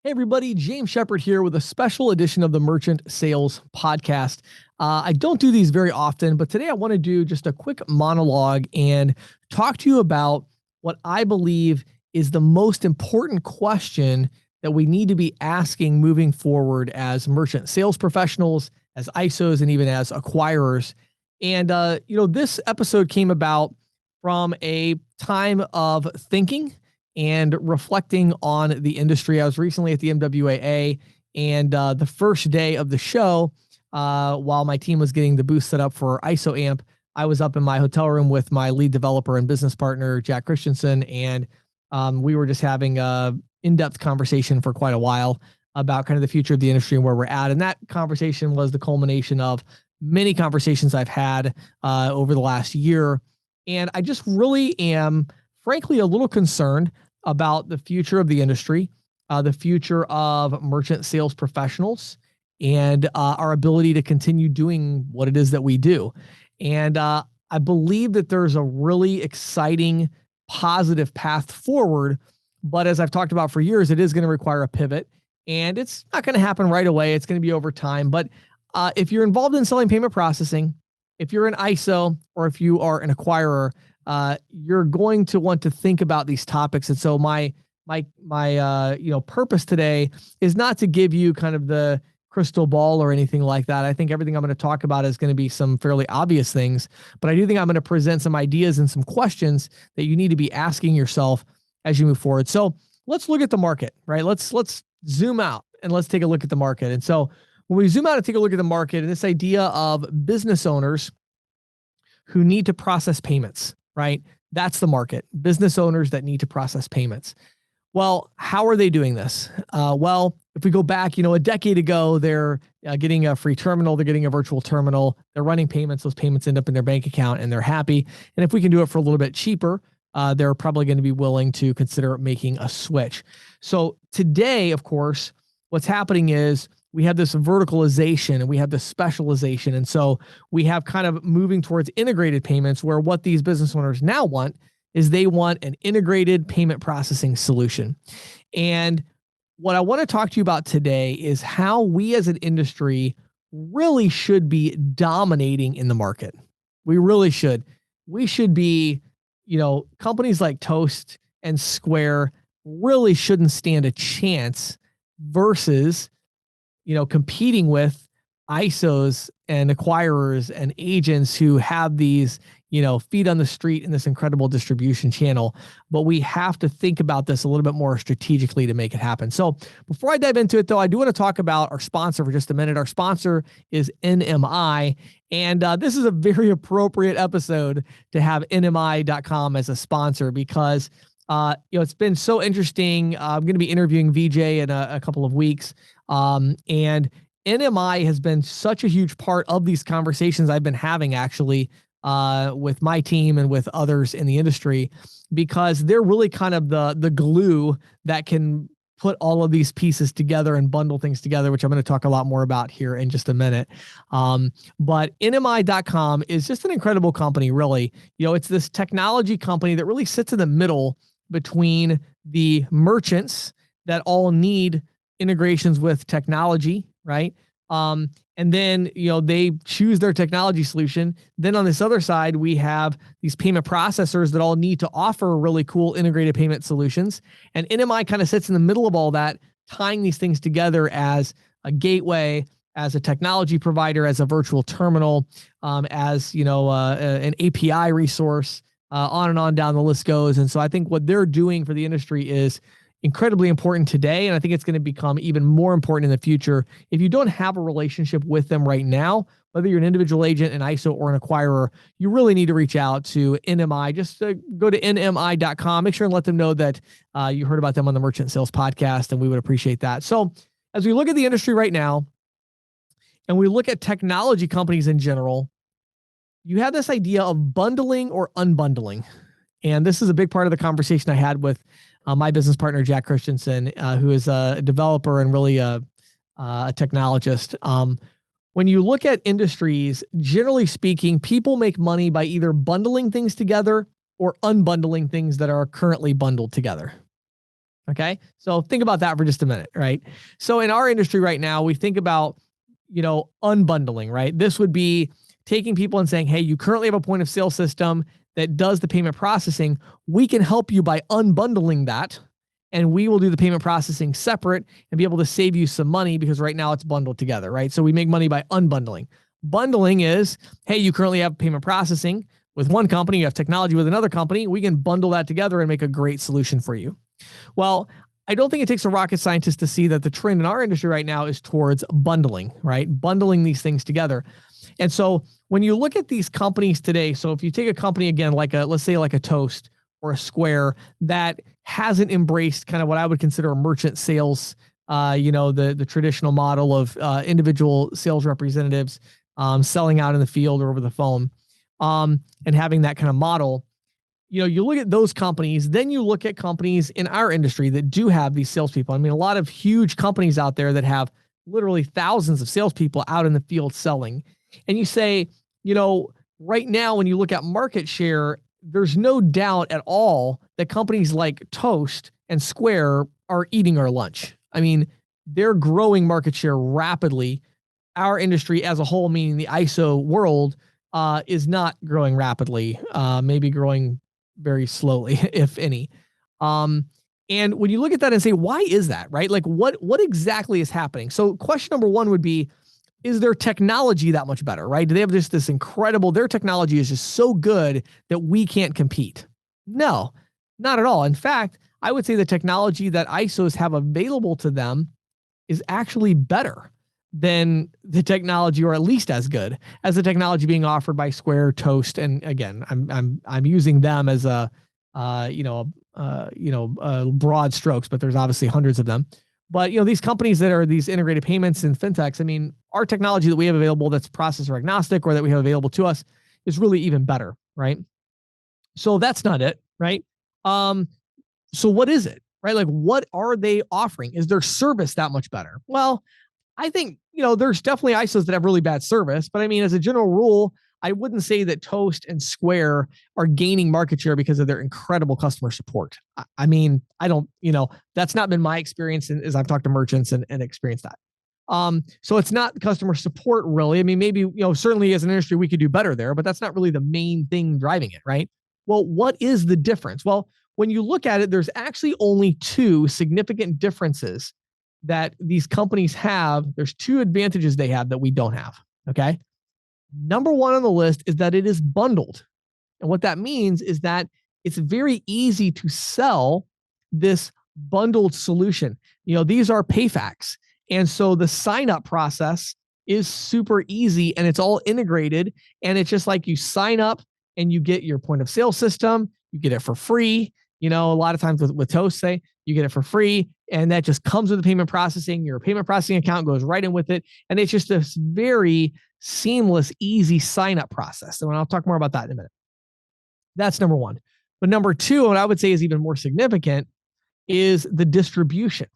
Hey, everybody, James Shepard here with a special edition of the Merchant Sales Podcast. I don't do these very often, but today I want to do just a quick monologue and talk to you about what I believe is the most important question that we need to be asking moving forward as merchant sales professionals, as ISOs, and even as acquirers. And, this episode came about from a time of thinking and reflecting on the industry. I was recently at the MWAA, and the first day of the show, while my team was getting the booth set up for ISO AMP, I was up in my hotel room with my lead developer and business partner, Jack Christensen, and we were just having a in-depth conversation for quite a while about kind of the future of the industry and where we're at. And that conversation was the culmination of many conversations I've had over the last year. And I just really am, frankly, a little concerned about the future of the industry, the future of merchant sales professionals, and our ability to continue doing what it is that we do. And I believe that there's a really exciting, positive path forward. But as I've talked about for years, it is going to require a pivot, and it's not going to happen right away. It's going to be over time. But if you're involved in selling payment processing, if you're an ISO, or if you are an acquirer, you're going to want to think about these topics. And so my purpose today is not to give you kind of the crystal ball or anything like that. I think everything I'm going to talk about is going to be some fairly obvious things, but I do think I'm going to present some ideas and some questions that you need to be asking yourself as you move forward. So let's look at the market, right? Let's zoom out and let's take a look at the market. And so when we zoom out and take a look at the market and this idea of business owners who need to process payments, right? That's the market. Business owners that need to process payments. Well, how are they doing this? Well, if we go back, a decade ago, they're getting a free terminal, they're getting a virtual terminal, they're running payments, those payments end up in their bank account and they're happy. And if we can do it for a little bit cheaper, they're probably going to be willing to consider making a switch. So today, of course, what's happening is we have this verticalization and we have this specialization. And so we have kind of moving towards integrated payments, where what these business owners now want is they want an integrated payment processing solution. And what I want to talk to you about today is how we as an industry really should be dominating in the market. We really should. We should be, companies like Toast and Square really shouldn't stand a chance versus competing with ISOs and acquirers and agents who have these, feet on the street in this incredible distribution channel. But we have to think about this a little bit more strategically to make it happen. So before I dive into it, though, I do want to talk about our sponsor for just a minute. Our sponsor is NMI. And this is a very appropriate episode to have NMI.com as a sponsor because it's been so interesting. I'm going to be interviewing VJ in a couple of weeks. And NMI has been such a huge part of these conversations I've been having actually with my team and with others in the industry, because they're really kind of the glue that can put all of these pieces together and bundle things together, which I'm going to talk a lot more about here in just a minute. But NMI.com is just an incredible company, really. It's this technology company that really sits in the middle between the merchants that all need integrations with technology, right? And then, they choose their technology solution. Then on this other side, we have these payment processors that all need to offer really cool integrated payment solutions. And NMI kind of sits in the middle of all that, tying these things together as a gateway, as a technology provider, as a virtual terminal, as, an API resource, on and on down the list goes. And so I think what they're doing for the industry is incredibly important today. And I think it's going to become even more important in the future. If you don't have a relationship with them right now, whether you're an individual agent, an ISO, or an acquirer, you really need to reach out to NMI. Just go to nmi.com. Make sure and let them know that you heard about them on the Merchant Sales Podcast, and we would appreciate that. So as we look at the industry right now, and we look at technology companies in general, you have this idea of bundling or unbundling. And this is a big part of the conversation I had with my business partner, Jack Christensen, who is a developer and really a technologist. When you look at industries, generally speaking, people make money by either bundling things together or unbundling things that are currently bundled together. Okay. So think about that for just a minute, right? So in our industry right now, we think about, unbundling, right? This would be taking people and saying, hey, you currently have a point of sale system that does the payment processing. We can help you by unbundling that. And we will do the payment processing separate and be able to save you some money because right now it's bundled together, right? So we make money by unbundling. Bundling is, hey, you currently have payment processing with one company, you have technology with another company. We can bundle that together and make a great solution for you. Well, I don't think it takes a rocket scientist to see that the trend in our industry right now is towards bundling, right? Bundling these things together. And so when you look at these companies today, so if you take a company again, let's say like a Toast or a Square that hasn't embraced kind of what I would consider a merchant sales, the traditional model of individual sales representatives selling out in the field or over the phone, and having that kind of model. You look at those companies, then you look at companies in our industry that do have these salespeople. I mean, a lot of huge companies out there that have literally thousands of salespeople out in the field selling. And you say, right now, when you look at market share, there's no doubt at all that companies like Toast and Square are eating our lunch. I mean, they're growing market share rapidly. Our industry as a whole, meaning the ISO world, is not growing rapidly, maybe growing very slowly, if any. And when you look at that and say, why is that, right? Like what exactly is happening? So question number one would be, is their technology that much better, right? Do they have just this incredible, their technology is just so good that we can't compete? No, not at all. In fact, I would say the technology that ISOs have available to them is actually better than the technology, or at least as good as the technology being offered by Square, Toast, and again, I'm using them as a broad strokes, but there's obviously hundreds of them. But these companies that are these integrated payments and fintechs, I mean, our technology that we have available that's processor agnostic or that we have available to us is really even better, right? So that's not it, right? So what is it, right? Like, what are they offering? Is their service that much better? Well, I think, there's definitely ISOs that have really bad service, but I mean, as a general rule, I wouldn't say that Toast and Square are gaining market share because of their incredible customer support. I mean, I don't, that's not been my experience as I've talked to merchants and experienced that. So it's not customer support really. I mean, maybe, certainly as an industry, we could do better there, but that's not really the main thing driving it, right? Well, what is the difference? Well, when you look at it, there's actually only two significant differences that these companies have. There's two advantages they have that we don't have. Okay. Number one on the list is that it is bundled. And what that means is that it's very easy to sell this bundled solution. These are PayFacs. And so the sign up process is super easy and it's all integrated. And it's just like you sign up and you get your point of sale system, you get it for free. A lot of times with Toast, say you get it for free, and that just comes with the payment processing. Your payment processing account goes right in with it, and it's just this very seamless, easy sign-up process. And I'll talk more about that in a minute. That's number one. But number two, what I would say is even more significant, is the distribution.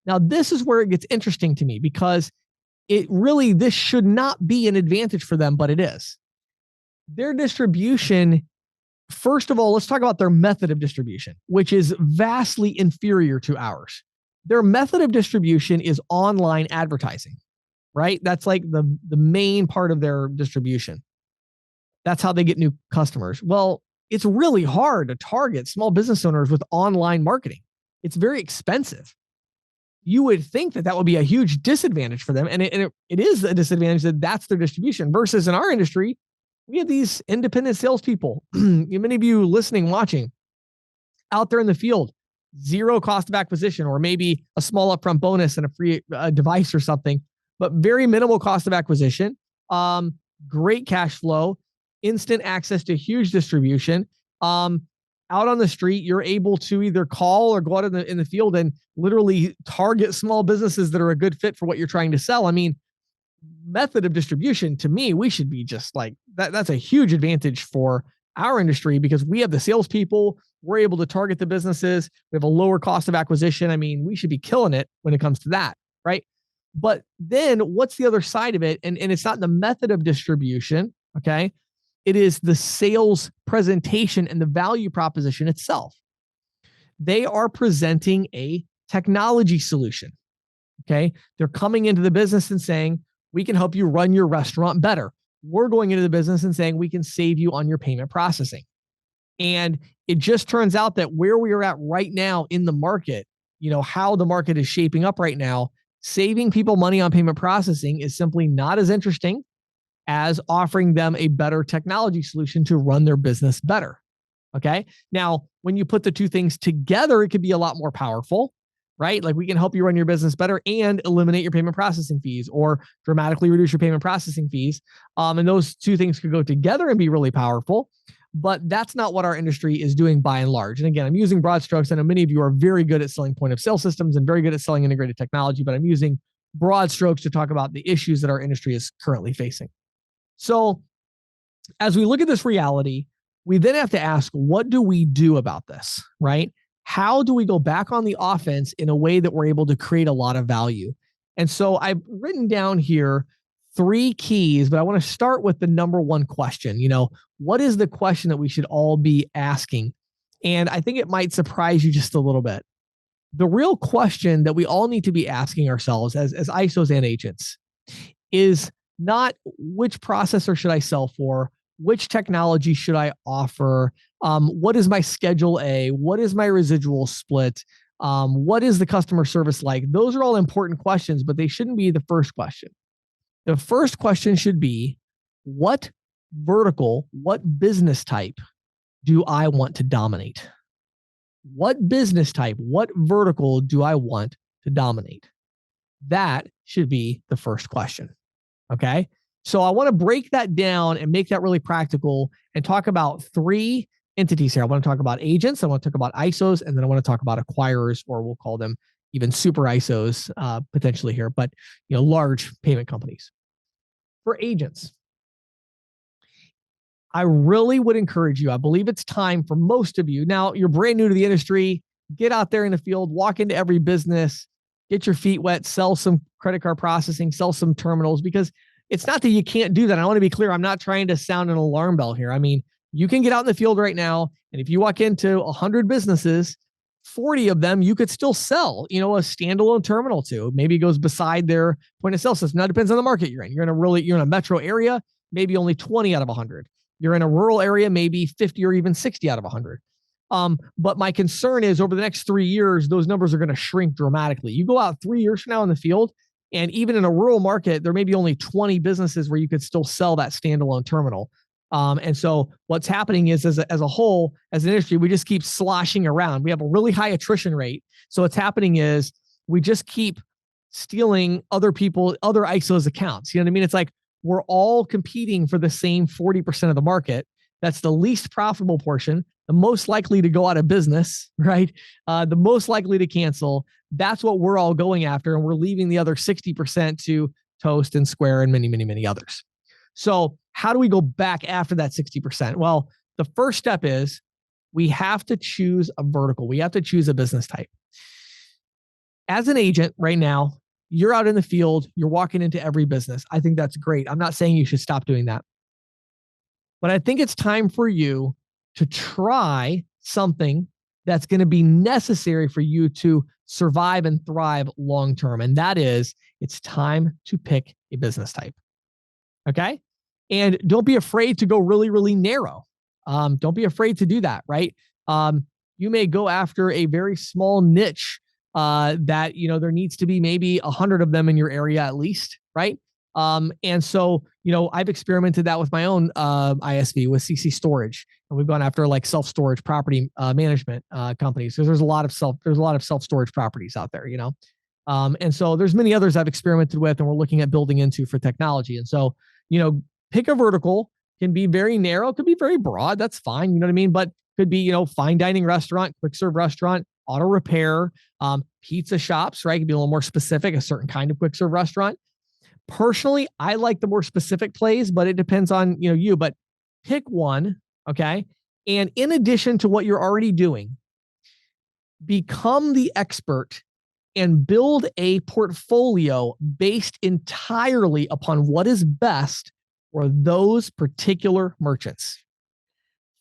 Now, this is where it gets interesting to me because this should not be an advantage for them, but it is. Their distribution. First of all, let's talk about their method of distribution, which is vastly inferior to ours. Their method of distribution is online advertising, right? That's like the main part of their distribution. That's how they get new customers. Well, it's really hard to target small business owners with online marketing. It's very expensive. You would think that would be a huge disadvantage for them. And it is a disadvantage that that's their distribution versus in our industry, we have these independent salespeople. Many of you listening, watching, out there in the field, zero cost of acquisition, or maybe a small upfront bonus and a free device or something, but very minimal cost of acquisition, great cash flow, instant access to huge distribution. Out on the street, you're able to either call or go out in the field and literally target small businesses that are a good fit for what you're trying to sell. I mean, method of distribution, to me, we should be just like that. That's a huge advantage for our industry because we have the salespeople. We're able to target the businesses. We have a lower cost of acquisition. I mean, we should be killing it when it comes to that, right? But then what's the other side of it? And it's not the method of distribution, okay? It is the sales presentation and the value proposition itself. They are presenting a technology solution. Okay. They're coming into the business and saying, we can help you run your restaurant better. We're going into the business and saying, we can save you on your payment processing. And it just turns out that where we are at right now in the market, how the market is shaping up right now, saving people money on payment processing is simply not as interesting as offering them a better technology solution to run their business better. Okay. Now, when you put the two things together, it could be a lot more powerful, right? Like we can help you run your business better and eliminate your payment processing fees or dramatically reduce your payment processing fees. And those two things could go together and be really powerful. But that's not what our industry is doing by and large. And again, I'm using broad strokes. I know many of you are very good at selling point of sale systems and very good at selling integrated technology, but I'm using broad strokes to talk about the issues that our industry is currently facing. So as we look at this reality, we then have to ask, what do we do about this, right? How do we go back on the offense in a way that we're able to create a lot of value? And so I've written down here 3 keys, but I want to start with the number one question. What is the question that we should all be asking? And I think it might surprise you just a little bit. The real question that we all need to be asking ourselves as ISOs and agents is not which processor should I sell for, which technology should I offer, what is my schedule A, what is my residual split, what is the customer service like? Those are all important questions, but they shouldn't be the first question. The first question should be, what vertical, what business type do I want to dominate? What business type, what vertical do I want to dominate? That should be the first question. Okay. So I want to break that down and make that really practical and talk about 3 entities here. I want to talk about agents. I want to talk about ISOs, and then I want to talk about acquirers, or we'll call them even super ISOs potentially here, but large payment companies. For agents, I really would encourage you. I believe it's time for most of you. Now, you're brand new to the industry. Get out there in the field, walk into every business, get your feet wet, sell some credit card processing, sell some terminals, because it's not that you can't do that. I want to be clear. I'm not trying to sound an alarm bell here. I mean, you can get out in the field right now, and if you walk into 100 businesses, 40 of them you could still sell, a standalone terminal to. Maybe it goes beside their point of sale system. Now it depends on the market you're in. You're in a metro area, maybe only 20 out of 100. You're in a rural area, maybe 50 or even 60 out of 100. But my concern is over the next 3 years, those numbers are going to shrink dramatically. You go out 3 years from now in the field, and even in a rural market, there may be only 20 businesses where you could still sell that standalone terminal. And so what's happening is as a whole, as an industry, we just keep sloshing around. We have a really high attrition rate. So what's happening is we just keep stealing other ISOs accounts. You know what I mean? It's like we're all competing for the same 40% of the market. That's the least profitable portion, the most likely to go out of business, right? The most likely to cancel. That's what we're all going after. And we're leaving the other 60% to Toast and Square and many, many, many others. So how do we go back after that 60%? Well, the first step is we have to choose a vertical. We have to choose a business type. As an agent right now, you're out in the field, you're walking into every business. I think that's great. I'm not saying you should stop doing that. But I think it's time for you to try something that's going to be necessary for you to survive and thrive long-term. And that is, it's time to pick a business type. Okay. And don't be afraid to go really, really narrow. Don't be afraid to do that, right? You may go after a very small niche that, there needs to be maybe 100 of them in your area at least, right? And so, I've experimented that with my own ISV with CC Storage, and we've gone after like self-storage property management companies. So there's a lot of self-storage properties out there, and so there's many others I've experimented with and we're looking at building into for technology. And so, pick a vertical. Can be very narrow, could be very broad. That's fine. You know what I mean? But could be, fine dining restaurant, quick serve restaurant, auto repair, pizza shops, right? Could be a little more specific, a certain kind of quick serve restaurant. Personally, I like the more specific plays, but it depends on, you, but pick one. Okay. And in addition to what you're already doing, become the expert and build a portfolio based entirely upon what is best for those particular merchants.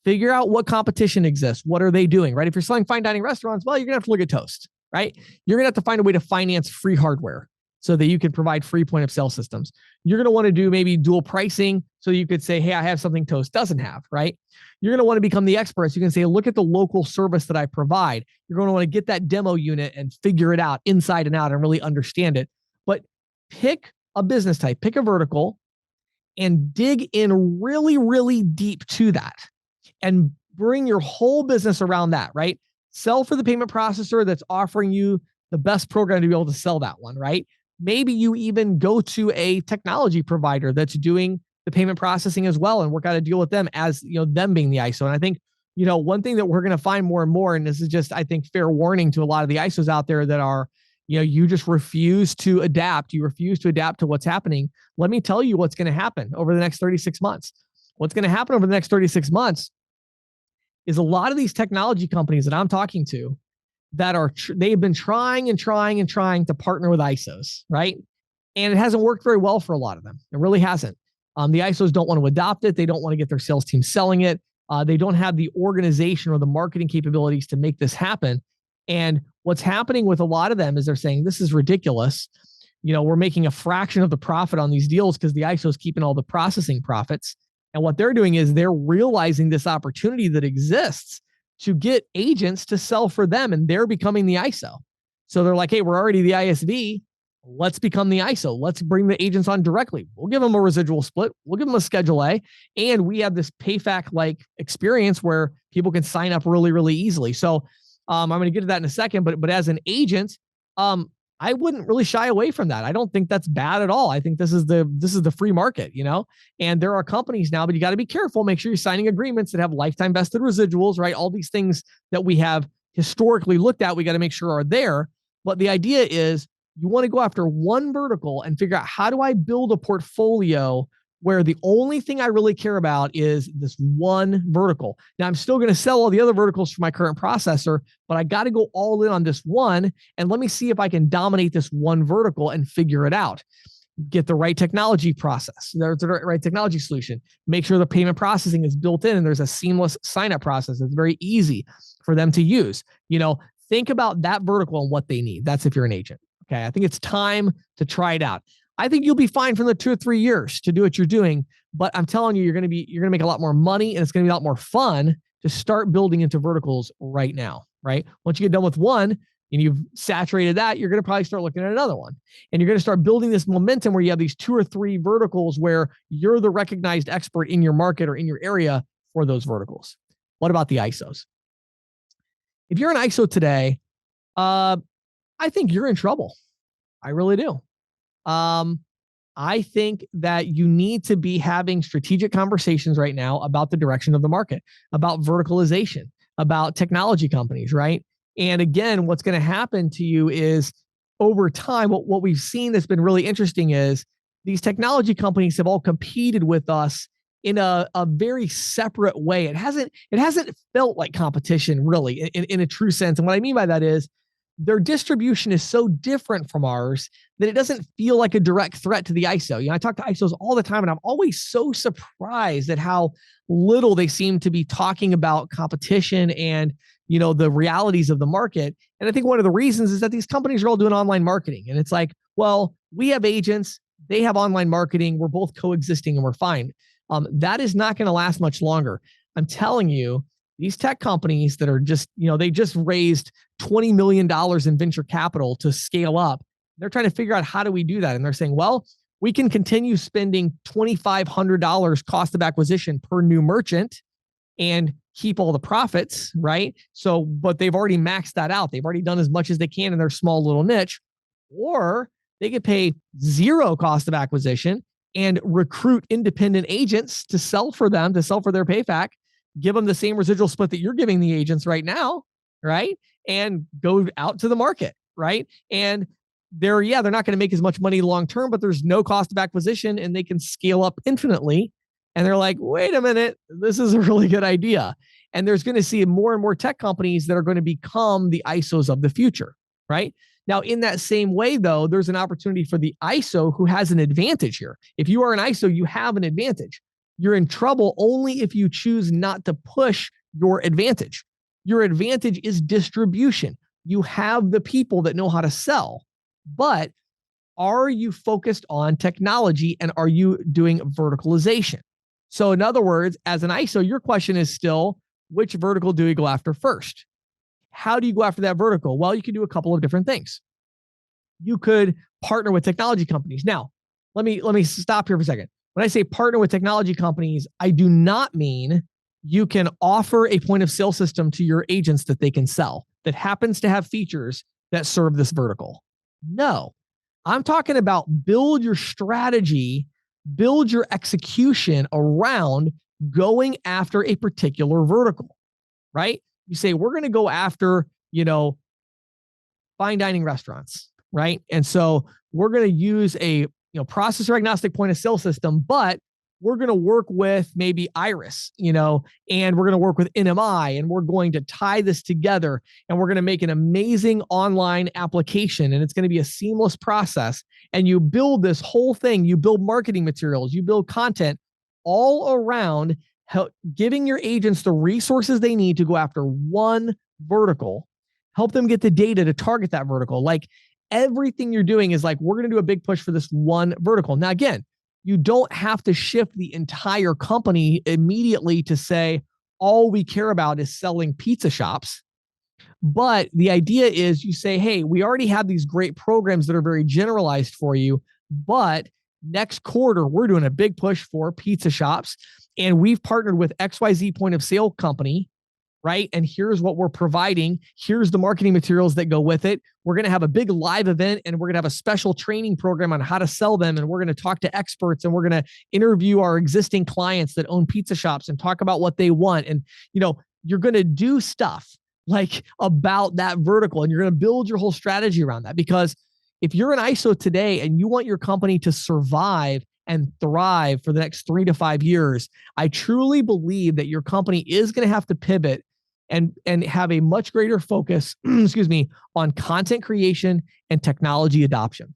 Figure out what competition exists. What are they doing, right? If you're selling fine dining restaurants, well, you're going to have to look at Toast, right? You're going to have to find a way to finance free hardware so that you can provide free point of sale systems. You're going to want to do maybe dual pricing so you could say, hey, I have something Toast doesn't have, right? You're going to want to become the expert. So you can say, look at the local service that I provide. You're going to want to get that demo unit and figure it out inside and out and really understand it. But pick a business type, pick a vertical, and dig in really, really deep to that and bring your whole business around that, right? Sell for the payment processor that's offering you the best program to be able to sell that one, right? Maybe you even go to a technology provider that's doing the payment processing as well and work out a deal with them as, them being the ISO. And I think, one thing that we're going to find more and more, and this is just, I think, fair warning to a lot of the ISOs out there that are, you just refuse to adapt. You refuse to adapt to what's happening. Let me tell you what's going to happen over the next 36 months. What's going to happen over the next 36 months is a lot of these technology companies that I'm talking to that are, they've been trying and trying and trying to partner with ISOs, right? And it hasn't worked very well for a lot of them. It really hasn't. The ISOs don't want to adopt it. They don't want to get their sales team selling it. They don't have the organization or the marketing capabilities to make this happen. And what's happening with a lot of them is they're saying, this is ridiculous. We're making a fraction of the profit on these deals because the ISO is keeping all the processing profits. And what they're doing is they're realizing this opportunity that exists to get agents to sell for them, and they're becoming the ISO. So they're like, hey, we're already the ISV. Let's become the ISO. Let's bring the agents on directly. We'll give them a residual split. We'll give them a Schedule A. And we have this PayFac-like experience where people can sign up really, really easily. So I'm going to get to that in a second. But as an agent, I wouldn't really shy away from that. I don't think that's bad at all. I think this is the free market, and there are companies now, but you got to be careful. Make sure you're signing agreements that have lifetime vested residuals, right? All these things that we have historically looked at, we got to make sure are there. But the idea is you want to go after one vertical and figure out, how do I build a portfolio where the only thing I really care about is this one vertical. Now, I'm still going to sell all the other verticals for my current processor, but I got to go all in on this one. And let me see if I can dominate this one vertical and figure it out. Get the right technology process, the right technology solution. Make sure the payment processing is built in and there's a seamless sign-up process. It's very easy for them to use. Think about that vertical and what they need. That's if you're an agent. Okay. I think it's time to try it out. I think you'll be fine for the 2 or 3 years to do what you're doing, but I'm telling you, you're going to make a lot more money, and it's going to be a lot more fun to start building into verticals right now, right? Once you get done with one and you've saturated that, you're going to probably start looking at another one, and you're going to start building this momentum where you have these 2 or 3 verticals where you're the recognized expert in your market or in your area for those verticals. What about the ISOs? If you're an ISO today, I think you're in trouble. I really do. I think that you need to be having strategic conversations right now about the direction of the market, about verticalization, about technology companies, right? And again, what's going to happen to you is over time, what we've seen that's been really interesting is these technology companies have all competed with us in a very separate way. It hasn't felt like competition really in a true sense. And what I mean by that is their distribution is so different from ours that it doesn't feel like a direct threat to the ISO. I talk to ISOs all the time, and I'm always so surprised at how little they seem to be talking about competition and, the realities of the market. And I think one of the reasons is that these companies are all doing online marketing. And it's like, well, we have agents, they have online marketing, we're both coexisting and we're fine. That is not going to last much longer. I'm telling you, these tech companies that are just, they just raised $20 million in venture capital to scale up. They're trying to figure out, how do we do that? And they're saying, well, we can continue spending $2,500 cost of acquisition per new merchant and keep all the profits, right? So, but they've already maxed that out. They've already done as much as they can in their small little niche, or they could pay zero cost of acquisition and recruit independent agents to sell for them, to sell for their PayFac, give them the same residual split that you're giving the agents right now, right? And go out to the market, right? And they're not going to make as much money long-term, but there's no cost of acquisition and they can scale up infinitely. And they're like, wait a minute, this is a really good idea. And there's going to see more and more tech companies that are going to become the ISOs of the future, right? Now, in that same way, though, there's an opportunity for the ISO who has an advantage here. If you are an ISO, you have an advantage. You're in trouble only if you choose not to push your advantage. Your advantage is distribution. You have the people that know how to sell, but are you focused on technology and are you doing verticalization? So in other words, as an ISO, your question is still, which vertical do we go after first? How do you go after that vertical? Well, you can do a couple of different things. You could partner with technology companies. Now, let me stop here for a second. When I say partner with technology companies, I do not mean you can offer a point of sale system to your agents that they can sell that happens to have features that serve this vertical. No, I'm talking about build your strategy, build your execution around going after a particular vertical, right? You say, we're going to go after, fine dining restaurants, right? And so we're going to use a processor agnostic point of sale system, but we're going to work with maybe Iris, and we're going to work with NMI, and we're going to tie this together, and we're going to make an amazing online application, and it's going to be a seamless process. And you build this whole thing, you build marketing materials, you build content all around giving your agents the resources they need to go after one vertical, help them get the data to target that vertical. Like everything you're doing is like, we're going to do a big push for this one vertical. Now, again, you don't have to shift the entire company immediately to say, all we care about is selling pizza shops. But the idea is you say, hey, we already have these great programs that are very generalized for you, but next quarter, we're doing a big push for pizza shops. And we've partnered with XYZ point of sale company, right? And here's what we're providing. Here's the marketing materials that go with it. We're going to have a big live event, and we're going to have a special training program on how to sell them. And we're going to talk to experts, and we're going to interview our existing clients that own pizza shops and talk about what they want. And, you're going to do stuff like about that vertical, and you're going to build your whole strategy around that. Because if you're an ISO today and you want your company to survive and thrive for the next 3 to 5 years, I truly believe that your company is going to have to pivot and have a much greater focus, on content creation and technology adoption.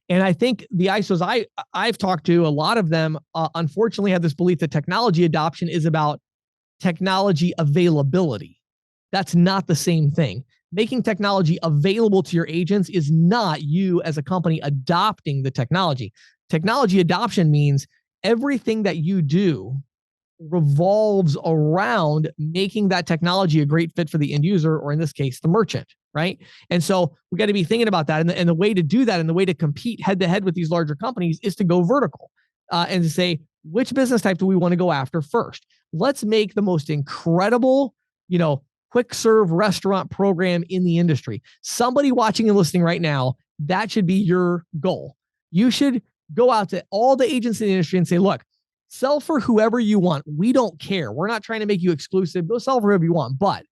And I think the ISOs I've talked to, a lot of them unfortunately have this belief that technology adoption is about technology availability. That's not the same thing. Making technology available to your agents is not you as a company adopting the technology. Technology adoption means everything that you do revolves around making that technology a great fit for the end user, or in this case, the merchant, right? And so we got to be thinking about that. And the way to do that and the way to compete head to head with these larger companies is to go vertical and to say, which business type do we want to go after first? Let's make the most incredible, quick serve restaurant program in the industry. Somebody watching and listening right now, that should be your goal. You should go out to all the agents in the industry and say, look, sell for whoever you want. We don't care. We're not trying to make you exclusive. Go sell for whoever you want. But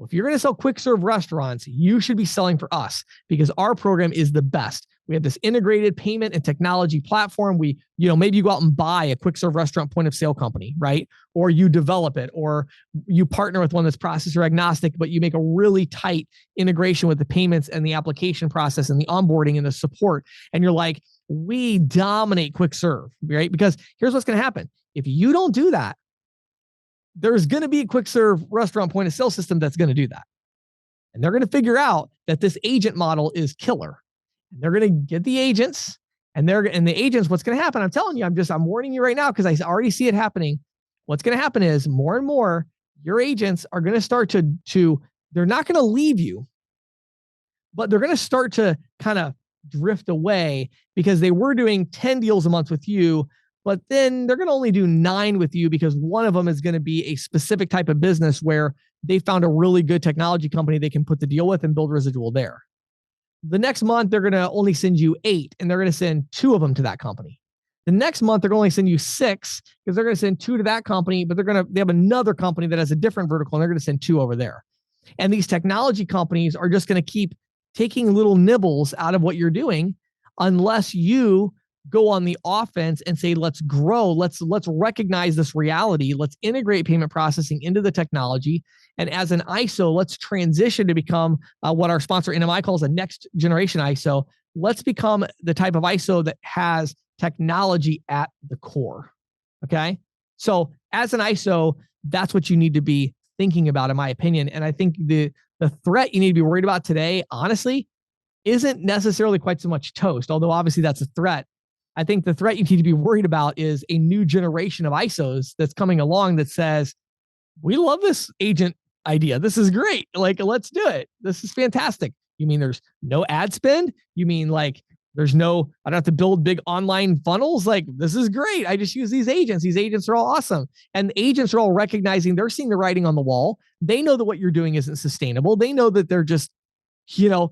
if you're going to sell quick serve restaurants, you should be selling for us because our program is the best. We have this integrated payment and technology platform. Maybe you go out and buy a quick serve restaurant point of sale company, right? Or you develop it, or you partner with one that's processor agnostic, but you make a really tight integration with the payments and the application process and the onboarding and the support. And you're like, we dominate quick serve, right? Because here's what's going to happen. If you don't do that, there's going to be a quick serve restaurant point of sale system that's going to do that. And they're going to figure out that this agent model is killer. And they're going to get the agents and the agents, what's going to happen? I'm telling you, I'm warning you right now, because I already see it happening. What's going to happen is more and more, your agents are going to start to they're not going to leave you, but they're going to start to kind of drift away because they were doing 10 deals a month with you, but then they're going to only do 9 with you because one of them is going to be a specific type of business where they found a really good technology company they can put the deal with and build residual there. The next month, they're going to only send you 8, and they're going to send 2 of them to that company. The next month, they're going to only send you 6 because they're going to send 2 to that company, but they have another company that has a different vertical, and they're going to send 2 over there. And these technology companies are just going to keep taking little nibbles out of what you're doing unless you go on the offense and say, let's grow. Let's recognize this reality. Let's integrate payment processing into the technology. And as an ISO, let's transition to become what our sponsor NMI calls a next generation ISO. Let's become the type of ISO that has technology at the core. Okay. So as an ISO, that's what you need to be thinking about, in my opinion. And I think the threat you need to be worried about today, honestly, isn't necessarily quite so much toast, although obviously that's a threat. I think the threat you need to be worried about is a new generation of ISOs that's coming along that says, we love this agent idea. This is great. Like, let's do it. This is fantastic. You mean there's no ad spend? You mean like there's no, I don't have to build big online funnels? Like, this is great. I just use these agents. These agents are all awesome. And the agents are all recognizing, they're seeing the writing on the wall. They know that what you're doing isn't sustainable. They know that they're just, you know,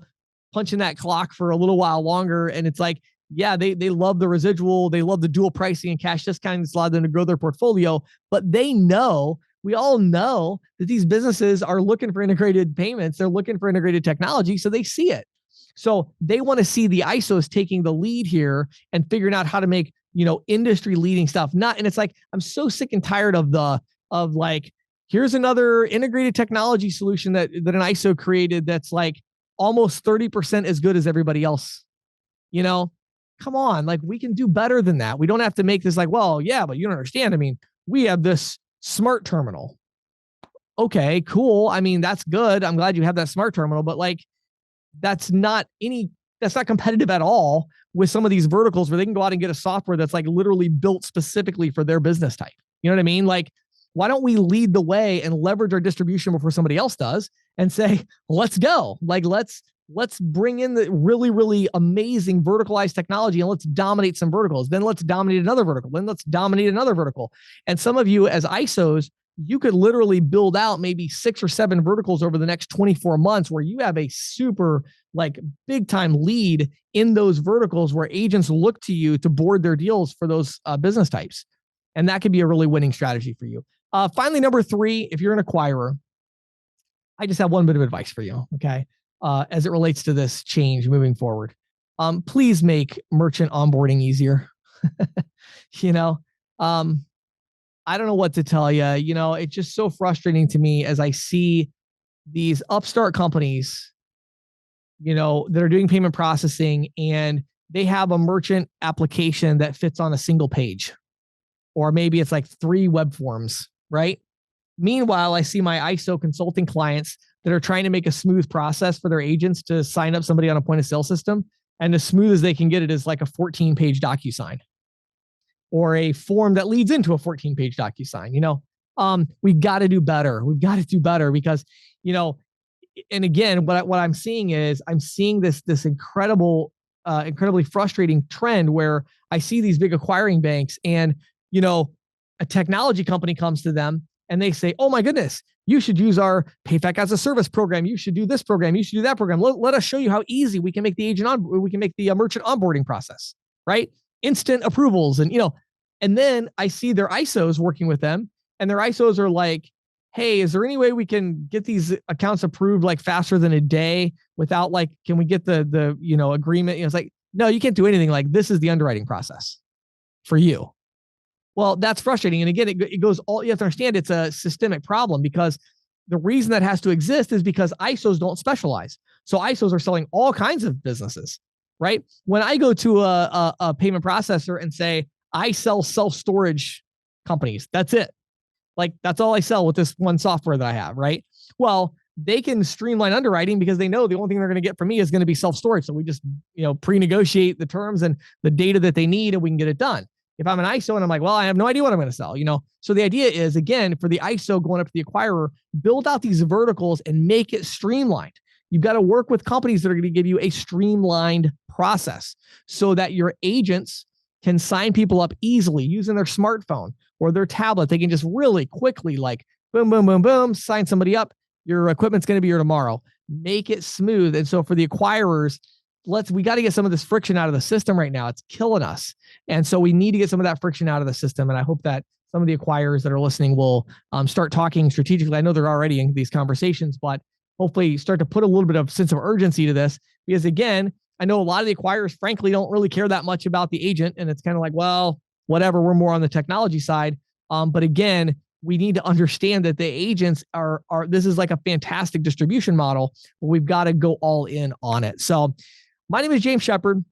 punching that clock for a little while longer. And it's like, yeah, they love the residual. They love the dual pricing and cash discounting that's allowed them to grow their portfolio. But they know, we all know that these businesses are looking for integrated payments. They're looking for integrated technology. So they see it. So they want to see the ISOs taking the lead here and figuring out how to make, industry leading stuff. And it's like, I'm so sick and tired of like, here's another integrated technology solution that an ISO created that's like almost 30% as good as everybody else. Come on, like we can do better than that. We don't have to make this like, well, yeah, but you don't understand. I mean, we have this smart terminal. Okay, cool. I mean, that's good. I'm glad you have that smart terminal, but like, that's not competitive at all with some of these verticals where they can go out and get a software that's like literally built specifically for their business type. You know what I mean? Like, why don't we lead the way and leverage our distribution before somebody else does and say, let's go. Like, let's bring in the really, really amazing verticalized technology and let's dominate some verticals. Then let's dominate another vertical. Then let's dominate another vertical. And some of you as ISOs, you could literally build out maybe 6 or 7 verticals over the next 24 months where you have a super like big time lead in those verticals where agents look to you to board their deals for those business types. And that could be a really winning strategy for you. Finally, number 3, if you're an acquirer, I just have one bit of advice for you. Okay. As it relates to this change moving forward, please make merchant onboarding easier. I don't know what to tell you. It's just so frustrating to me as I see these upstart companies, that are doing payment processing and they have a merchant application that fits on a single page, or maybe it's like 3 web forms, right? Meanwhile, I see my ISO consulting clients that are trying to make a smooth process for their agents to sign up somebody on a point of sale system. And as smooth as they can get it is like a 14-page DocuSign or a form that leads into a 14-page DocuSign. We've got to do better. We've got to do better because, and again, what I'm seeing is I'm seeing this incredibly frustrating trend where I see these big acquiring banks and, a technology company comes to them and they say, oh my goodness, you should use our PayFac as a service program. You should do this program. You should do that program. Let us show you how easy we can make the merchant onboarding process, right? Instant approvals. And then I see their ISOs working with them and their ISOs are like, hey, is there any way we can get these accounts approved like faster than a day without like, can we get the agreement? It's like, no, you can't do anything. Like this is the underwriting process for you. Well, that's frustrating. And again, it goes all, you have to understand it's a systemic problem because the reason that has to exist is because ISOs don't specialize. So ISOs are selling all kinds of businesses, right? When I go to a payment processor and say, I sell self-storage companies, that's it. Like that's all I sell with this one software that I have, right? Well, they can streamline underwriting because they know the only thing they're going to get from me is going to be self-storage. So we just, pre-negotiate the terms and the data that they need and we can get it done. If I'm an ISO and I'm like, well, I have no idea what I'm going to sell, So the idea is, again, for the ISO going up to the acquirer, build out these verticals and make it streamlined. You've got to work with companies that are going to give you a streamlined process so that your agents can sign people up easily using their smartphone or their tablet. They can just really quickly, like, boom, boom, boom, boom, sign somebody up. Your equipment's going to be here tomorrow. Make it smooth. And so for the acquirers, we got to get some of this friction out of the system right now. It's killing us. And so we need to get some of that friction out of the system. And I hope that some of the acquirers that are listening will start talking strategically. I know they're already in these conversations, but hopefully start to put a little bit of sense of urgency to this. Because again, I know a lot of the acquirers, frankly, don't really care that much about the agent. And it's kind of like, well, whatever, we're more on the technology side. But again, we need to understand that the agents are this is like a fantastic distribution model, but we've got to go all in on it. So my name is James Shepard.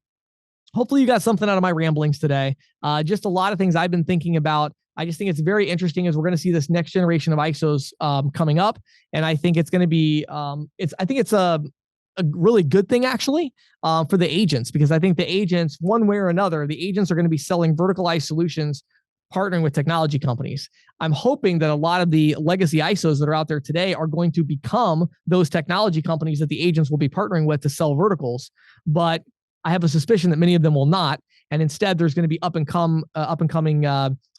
Hopefully you got something out of my ramblings today. Just a lot of things I've been thinking about I just think it's very interesting as we're going to see this next generation of ISOs coming up. And I think it's going to be, I think it's a really good thing actually for the agents, because I think the agents, one way or another, the agents are going to be selling verticalized solutions, partnering with technology companies. I'm hoping that a lot of the legacy ISOs that are out there today are going to become those technology companies that the agents will be partnering with to sell verticals. But I have a suspicion that many of them will not. And instead, there's going to be up and coming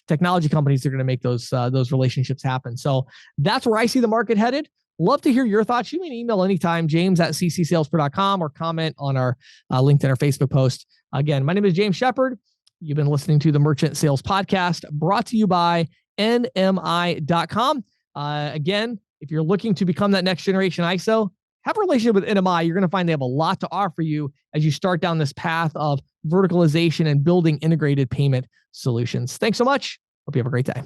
technology companies that are going to make those relationships happen. So that's where I see the market headed. Love to hear your thoughts. You can email anytime, james@ccsalespro.com, or comment on our LinkedIn or Facebook post. Again, my name is James Shepard. You've been listening to the Merchant Sales Podcast, brought to you by NMI.com. Again, if you're looking to become that next generation ISO, have a relationship with NMI. You're going to find they have a lot to offer you as you start down this path of verticalization and building integrated payment solutions. Thanks so much. Hope you have a great day.